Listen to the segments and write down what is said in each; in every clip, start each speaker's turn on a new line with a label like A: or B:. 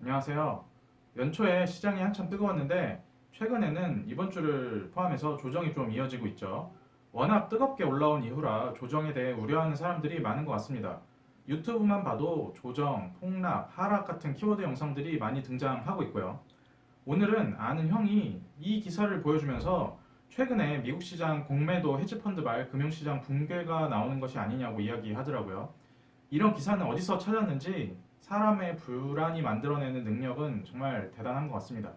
A: 안녕하세요. 연초에 시장이 한참 뜨거웠는데 최근에는 이번 주를 포함해서 조정이 좀 이어지고 있죠. 워낙 뜨겁게 올라온 이후라 조정에 대해 우려하는 사람들이 많은 것 같습니다. 유튜브만 봐도 조정, 폭락, 하락 같은 키워드 영상들이 많이 등장하고 있고요. 오늘은 아는 형이 이 기사를 보여주면서 최근에 미국 시장 공매도 헤지펀드발 금융시장 붕괴가 나오는 것이 아니냐고 이야기하더라고요. 이런 기사는 어디서 찾았는지 사람의 불안이 만들어내는 능력은 정말 대단한 것 같습니다.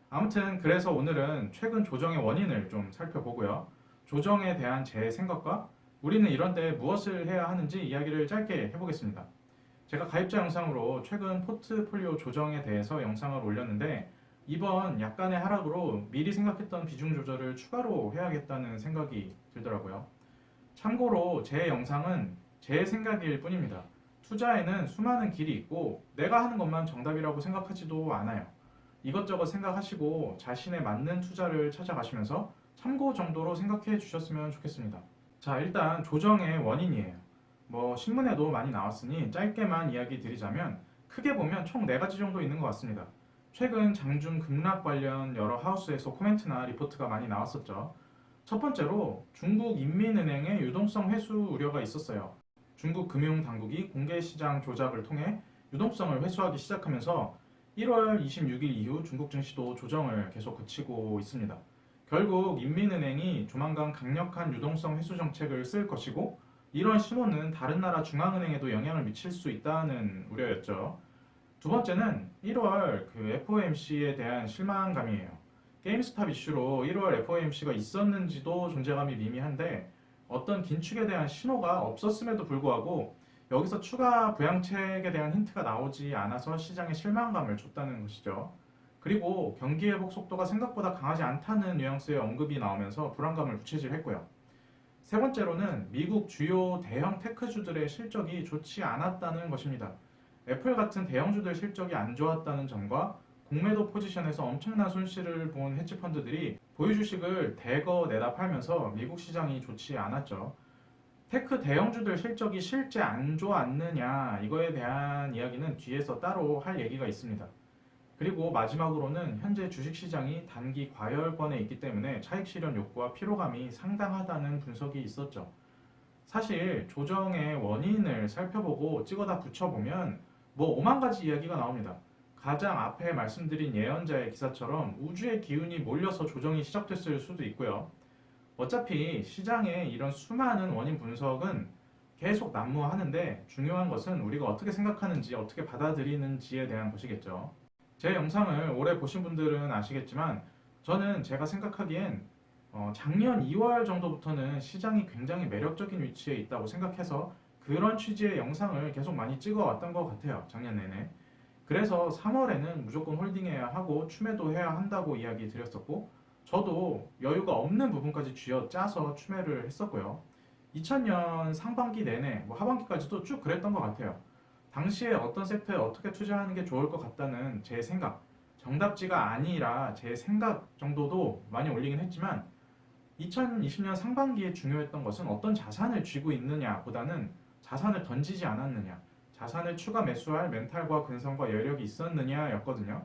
A: 아무튼 그래서 오늘은 최근 조정의 원인을 좀 살펴보고요. 조정에 대한 제 생각과 우리는 이런 데 무엇을 해야 하는지 이야기를 짧게 해보겠습니다. 제가 가입자 영상으로 최근 포트폴리오 조정에 대해서 영상을 올렸는데 이번 약간의 하락으로 미리 생각했던 비중 조절을 추가로 해야겠다는 생각이 들더라고요. 참고로 제 영상은 제 생각일 뿐입니다. 투자에는 수많은 길이 있고 내가 하는 것만 정답이라고 생각하지도 않아요. 이것저것 생각하시고 자신에 맞는 투자를 찾아가시면서 참고 정도로 생각해 주셨으면 좋겠습니다. 자, 일단 조정의 원인이에요. 신문에도 많이 나왔으니 짧게만 이야기 드리자면 크게 보면 총 4가지 정도 있는 것 같습니다. 최근 장중 급락 관련 여러 하우스에서 코멘트나 리포트가 많이 나왔었죠. 첫 번째로 중국 인민은행의 유동성 회수 우려가 있었어요. 중국 금융당국이 공개시장 조작을 통해 유동성을 회수하기 시작하면서 1월 26일 이후 중국 증시도 조정을 계속 그치고 있습니다. 결국 인민은행이 조만간 강력한 유동성 회수 정책을 쓸 것이고 이런 신호는 다른 나라 중앙은행에도 영향을 미칠 수 있다는 우려였죠. 두 번째는 1월 FOMC에 대한 실망감이에요. 게임스탑 이슈로 1월 FOMC가 있었는지도 존재감이 미미한데 어떤 긴축에 대한 신호가 없었음에도 불구하고 여기서 추가 부양책에 대한 힌트가 나오지 않아서 시장에 실망감을 줬다는 것이죠. 그리고 경기 회복 속도가 생각보다 강하지 않다는 뉘앙스의 언급이 나오면서 불안감을 부채질했고요. 세 번째로는 미국 주요 대형 테크주들의 실적이 좋지 않았다는 것입니다. 애플 같은 대형주들 실적이 안 좋았다는 점과 공매도 포지션에서 엄청난 손실을 본 헤지펀드들이 보유 주식을 대거 내다 팔면서 미국 시장이 좋지 않았죠. 테크 대형주들 실적이 실제 안 좋았느냐 이거에 대한 이야기는 뒤에서 따로 할 얘기가 있습니다. 그리고 마지막으로는 현재 주식시장이 단기 과열권에 있기 때문에 차익 실현 욕구와 피로감이 상당하다는 분석이 있었죠. 사실 조정의 원인을 살펴보고 찍어다 붙여보면 5만 가지 이야기가 나옵니다. 가장 앞에 말씀드린 예언자의 기사처럼 우주의 기운이 몰려서 조정이 시작됐을 수도 있고요. 어차피 시장의 이런 수많은 원인 분석은 계속 난무하는데 중요한 것은 우리가 어떻게 생각하는지 어떻게 받아들이는지에 대한 것이겠죠. 제 영상을 오래 보신 분들은 아시겠지만 저는 제가 생각하기엔 작년 2월 정도부터는 시장이 굉장히 매력적인 위치에 있다고 생각해서 그런 취지의 영상을 계속 많이 찍어왔던 것 같아요. 작년 내내. 그래서 3월에는 무조건 홀딩해야 하고 추매도 해야 한다고 이야기 드렸었고 저도 여유가 없는 부분까지 쥐어짜서 추매를 했었고요. 2000년 상반기 내내 하반기까지도 쭉 그랬던 것 같아요. 당시에 어떤 섹터에 어떻게 투자하는 게 좋을 것 같다는 제 생각, 정답지가 아니라 제 생각 정도도 많이 올리긴 했지만 2020년 상반기에 중요했던 것은 어떤 자산을 쥐고 있느냐 보다는 자산을 던지지 않았느냐, 자산을 추가 매수할 멘탈과 근성과 여력이 있었느냐 였거든요.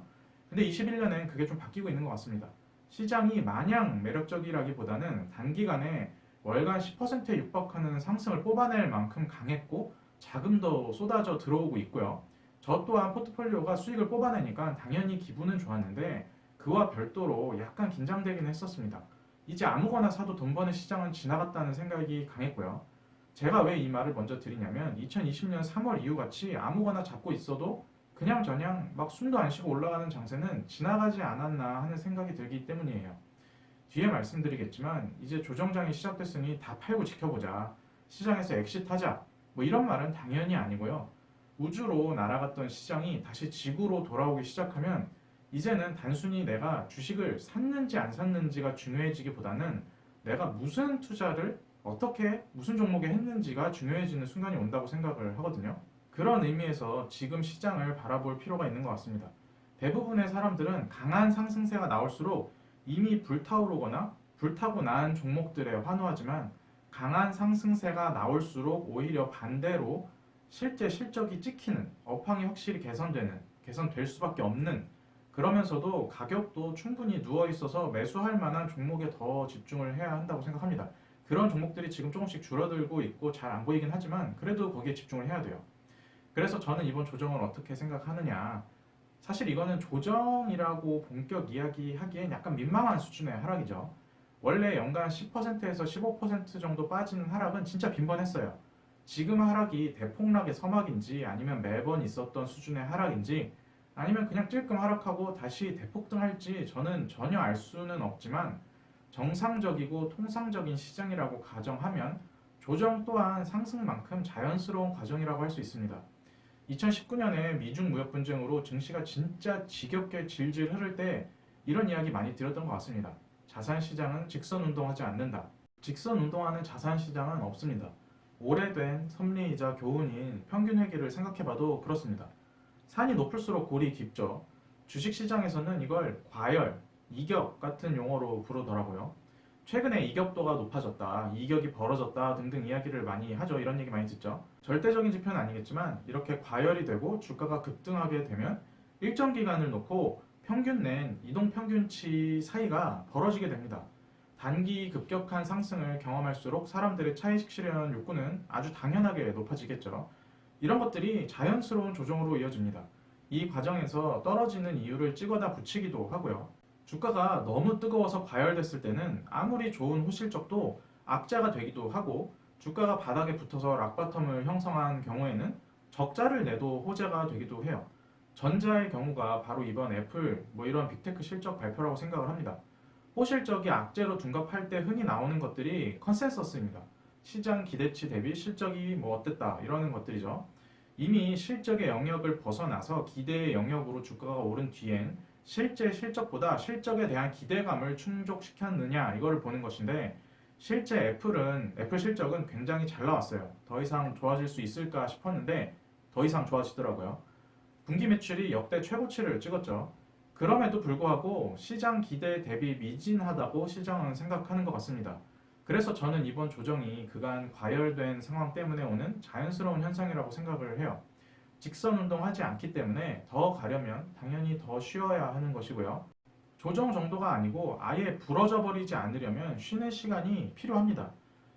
A: 근데 21년엔 그게 좀 바뀌고 있는 것 같습니다. 시장이 마냥 매력적이라기보다는 단기간에 월간 10%에 육박하는 상승을 뽑아낼 만큼 강했고 자금도 쏟아져 들어오고 있고요. 저 또한 포트폴리오가 수익을 뽑아내니까 당연히 기분은 좋았는데 그와 별도로 약간 긴장되긴 했었습니다. 이제 아무거나 사도 돈 버는 시장은 지나갔다는 생각이 강했고요. 제가 왜 이 말을 먼저 드리냐면 2020년 3월 이후 같이 아무거나 잡고 있어도 그냥저냥 막 숨도 안 쉬고 올라가는 장세는 지나가지 않았나 하는 생각이 들기 때문이에요. 뒤에 말씀드리겠지만 이제 조정장이 시작됐으니 다 팔고 지켜보자. 시장에서 엑시트하자. 이런 말은 당연히 아니고요. 우주로 날아갔던 시장이 다시 지구로 돌아오기 시작하면 이제는 단순히 내가 주식을 샀는지 안 샀는지가 중요해지기보다는 내가 무슨 투자를 어떻게 무슨 종목에 했는지가 중요해지는 순간이 온다고 생각을 하거든요. 그런 의미에서 지금 시장을 바라볼 필요가 있는 것 같습니다. 대부분의 사람들은 강한 상승세가 나올수록 이미 불타오르거나 불타고 난 종목들에 환호하지만 강한 상승세가 나올수록 오히려 반대로 실제 실적이 찍히는 업황이 확실히 개선되는 개선될 수밖에 없는, 그러면서도 가격도 충분히 누워 있어서 매수할 만한 종목에 더 집중을 해야 한다고 생각합니다. 그런 종목들이 지금 조금씩 줄어들고 있고 잘 안 보이긴 하지만 그래도 거기에 집중을 해야 돼요. 그래서 저는 이번 조정을 어떻게 생각하느냐, 사실 이거는 조정이라고 본격 이야기하기엔 약간 민망한 수준의 하락이죠. 원래 연간 10%에서 15% 정도 빠지는 하락은 진짜 빈번했어요. 지금 하락이 대폭락의 서막인지 아니면 매번 있었던 수준의 하락인지 아니면 그냥 찔끔 하락하고 다시 대폭등할지 저는 전혀 알 수는 없지만, 정상적이고 통상적인 시장이라고 가정하면 조정 또한 상승만큼 자연스러운 과정이라고 할 수 있습니다. 2019년에 미중 무역 분쟁으로 증시가 진짜 지겹게 질질 흐를 때 이런 이야기 많이 드렸던 것 같습니다. 자산 시장은 직선 운동하지 않는다. 직선 운동하는 자산 시장은 없습니다. 오래된 섭리이자 교훈인 평균 회귀를 생각해봐도 그렇습니다. 산이 높을수록 골이 깊죠. 주식 시장에서는 이걸 과열, 이격 같은 용어로 부르더라고요. 최근에 이격도가 높아졌다, 이격이 벌어졌다 등등 이야기를 많이 하죠. 이런 얘기 많이 듣죠. 절대적인 지표는 아니겠지만 이렇게 과열이 되고 주가가 급등하게 되면 일정 기간을 놓고 평균 낸 이동평균치 사이가 벌어지게 됩니다. 단기 급격한 상승을 경험할수록 사람들의 차익 실현 욕구는 아주 당연하게 높아지겠죠. 이런 것들이 자연스러운 조정으로 이어집니다. 이 과정에서 떨어지는 이유를 찍어다 붙이기도 하고요. 주가가 너무 뜨거워서 과열됐을 때는 아무리 좋은 호실적도 악재가 되기도 하고, 주가가 바닥에 붙어서 락바텀을 형성한 경우에는 적자를 내도 호재가 되기도 해요. 전자의 경우가 바로 이번 애플 이런 빅테크 실적 발표라고 생각을 합니다. 호실적이 악재로 둔갑할 때 흔히 나오는 것들이 컨센서스입니다. 시장 기대치 대비 실적이 어땠다 이러는 것들이죠. 이미 실적의 영역을 벗어나서 기대의 영역으로 주가가 오른 뒤엔 실제 실적보다 실적에 대한 기대감을 충족시켰느냐 이거를 보는 것인데, 실제 애플 실적은 굉장히 잘 나왔어요. 더 이상 좋아질 수 있을까 싶었는데 더 이상 좋아지더라고요. 분기 매출이 역대 최고치를 찍었죠. 그럼에도 불구하고 시장 기대 대비 미진하다고 시장은 생각하는 것 같습니다. 그래서 저는 이번 조정이 그간 과열된 상황 때문에 오는 자연스러운 현상이라고 생각을 해요. 직선 운동하지 않기 때문에 더 가려면 당연히 더 쉬어야 하는 것이고요. 조정 정도가 아니고 아예 부러져 버리지 않으려면 쉬는 시간이 필요합니다.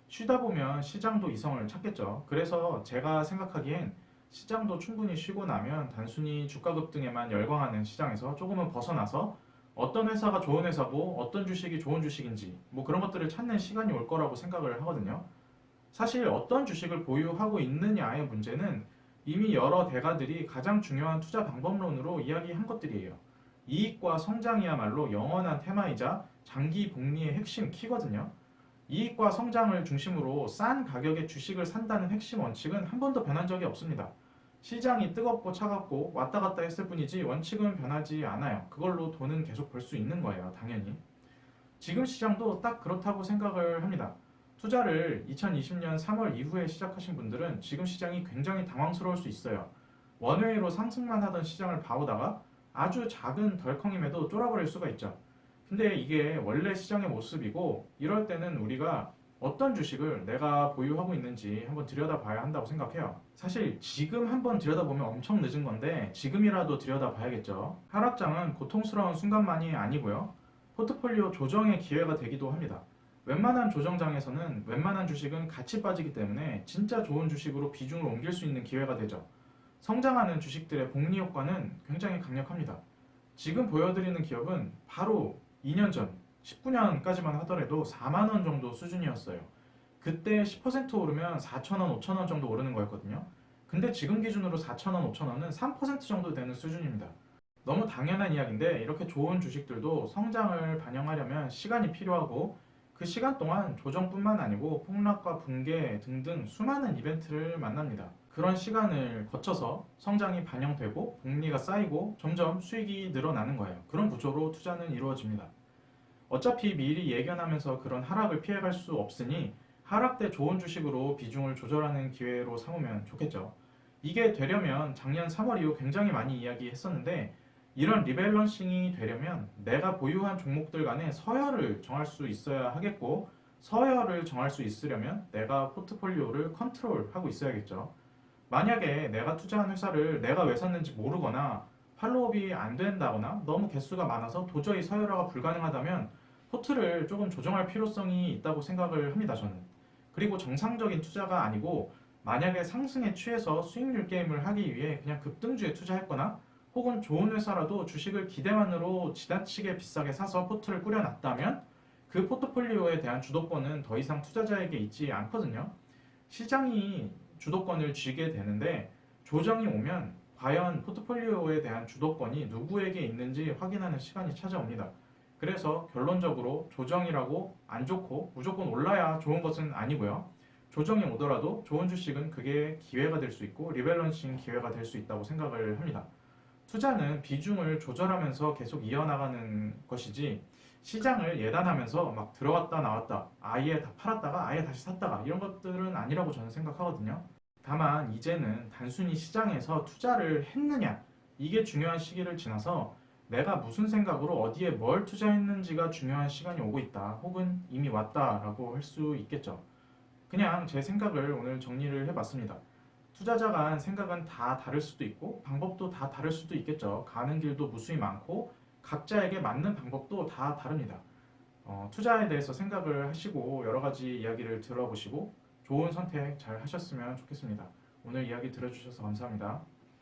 A: 쉬다 보면 시장도 이성을 찾겠죠. 그래서 제가 생각하기엔 시장도 충분히 쉬고 나면 단순히 주가 급등에만 열광하는 시장에서 조금은 벗어나서 어떤 회사가 좋은 회사고 어떤 주식이 좋은 주식인지 그런 것들을 찾는 시간이 올 거라고 생각을 하거든요. 사실 어떤 주식을 보유하고 있느냐의 문제는 이미 여러 대가들이 가장 중요한 투자 방법론으로 이야기한 것들이에요. 이익과 성장이야말로 영원한 테마이자 장기 복리의 핵심 키거든요. 이익과 성장을 중심으로 싼 가격의 주식을 산다는 핵심 원칙은 한 번도 변한 적이 없습니다. 시장이 뜨겁고 차갑고 왔다 갔다 했을 뿐이지 원칙은 변하지 않아요. 그걸로 돈은 계속 벌 수 있는 거예요, 당연히. 지금 시장도 딱 그렇다고 생각을 합니다. 투자를 2020년 3월 이후에 시작하신 분들은 지금 시장이 굉장히 당황스러울 수 있어요. 원웨이로 상승만 하던 시장을 봐오다가 아주 작은 덜컹임에도 쫄아버릴 수가 있죠. 근데 이게 원래 시장의 모습이고, 이럴 때는 우리가 어떤 주식을 내가 보유하고 있는지 한번 들여다봐야 한다고 생각해요. 사실 지금 한번 들여다보면 엄청 늦은 건데 지금이라도 들여다봐야겠죠. 하락장은 고통스러운 순간만이 아니고요. 포트폴리오 조정의 기회가 되기도 합니다. 웬만한 조정장에서는 웬만한 주식은 같이 빠지기 때문에 진짜 좋은 주식으로 비중을 옮길 수 있는 기회가 되죠. 성장하는 주식들의 복리 효과는 굉장히 강력합니다. 지금 보여드리는 기업은 바로 2년 전 19년까지만 하더라도 4만 원 정도 수준이었어요. 그때 10% 오르면 4,000원, 5,000원 정도 오르는 거였거든요. 근데 지금 기준으로 4,000원, 5,000원은 3% 정도 되는 수준입니다. 너무 당연한 이야기인데 이렇게 좋은 주식들도 성장을 반영하려면 시간이 필요하고, 그 시간 동안 조정뿐만 아니고 폭락과 붕괴 등등 수많은 이벤트를 만납니다. 그런 시간을 거쳐서 성장이 반영되고 복리가 쌓이고 점점 수익이 늘어나는 거예요. 그런 구조로 투자는 이루어집니다. 어차피 미리 예견하면서 그런 하락을 피해갈 수 없으니 하락 때 좋은 주식으로 비중을 조절하는 기회로 삼으면 좋겠죠. 이게 되려면 작년 3월 이후 굉장히 많이 이야기했었는데, 이런 리밸런싱이 되려면 내가 보유한 종목들 간의 서열을 정할 수 있어야 하겠고, 서열을 정할 수 있으려면 내가 포트폴리오를 컨트롤하고 있어야겠죠. 만약에 내가 투자한 회사를 내가 왜 샀는지 모르거나 팔로업이 안 된다거나 너무 개수가 많아서 도저히 서열화가 불가능하다면 포트를 조금 조정할 필요성이 있다고 생각을 합니다, 저는. 그리고 정상적인 투자가 아니고 만약에 상승에 취해서 수익률 게임을 하기 위해 그냥 급등주에 투자했거나 혹은 좋은 회사라도 주식을 기대만으로 지나치게 비싸게 사서 포트를 꾸려놨다면 그 포트폴리오에 대한 주도권은 더 이상 투자자에게 있지 않거든요. 시장이 주도권을 쥐게 되는데 조정이 오면 과연 포트폴리오에 대한 주도권이 누구에게 있는지 확인하는 시간이 찾아옵니다. 그래서 결론적으로 조정이라고 안 좋고 무조건 올라야 좋은 것은 아니고요. 조정이 오더라도 좋은 주식은 그게 기회가 될 수 있고 리밸런싱 기회가 될 수 있다고 생각을 합니다. 투자는 비중을 조절하면서 계속 이어나가는 것이지 시장을 예단하면서 막 들어갔다 나왔다 아예 다 팔았다가 아예 다시 샀다가 이런 것들은 아니라고 저는 생각하거든요. 다만 이제는 단순히 시장에서 투자를 했느냐 이게 중요한 시기를 지나서 내가 무슨 생각으로 어디에 뭘 투자했는지가 중요한 시간이 오고 있다 혹은 이미 왔다라고 할 수 있겠죠. 그냥 제 생각을 오늘 정리를 해봤습니다. 투자자 간 생각은 다 다를 수도 있고 방법도 다 다를 수도 있겠죠. 가는 길도 무수히 많고 각자에게 맞는 방법도 다 다릅니다. 투자에 대해서 생각을 하시고 여러 가지 이야기를 들어보시고 좋은 선택 잘 하셨으면 좋겠습니다. 오늘 이야기 들어주셔서 감사합니다.